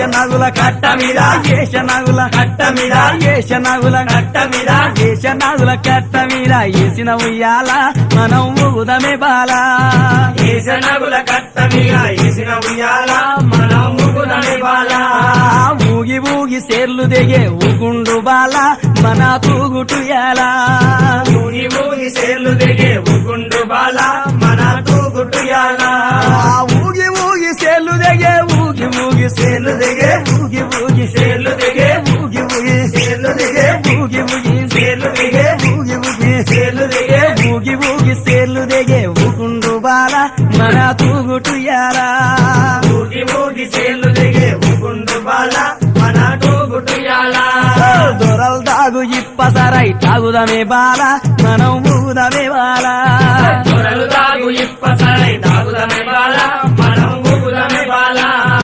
ఏషనగుల కట్ట మీద ఏషనగుల కట్ట మీద ఏషనగుల కట్ట మీద ఏషనగుల కట్ట మీద ఏసిన ఉయ్యాల మనం ఊగుదమే బాల ఏషనగుల కట్ట మీద ఏసిన ఉయ్యాల మనం ఊగుదమే బాల ఊగి ఊగి సేర్లు దిగే ఊగుండు బాల మన తూగుటుయాల ఊగి ఊగి సేర్లు దిగే ఊగుండు బాల మన తూగుటుయాల ఊగి ఊగి సేర్లు దిగే ఊగి ఊగి సేర్లు దిగే ఊగి ఊగి సేర్లు దిగే ఊగి ఊగి సేర్లు దిగే ఊగి ఊగి సేర్లు దిగే ఊగి ఊగి సేర్లు దిగే ఊగి ఊగి సేర్లు దిగే ఊగుండు బాల మన తూగుటుయాల ఊగి ఊగి సేర్లు దిగే ఊగుండు బాల మన తూగుటుయాల దొరలు తాగు ఇప్పసరై తాగుదమే బాల మనం ఊగుదమే బాల దొరలు తాగు ఇప్పసరై తాగుదమే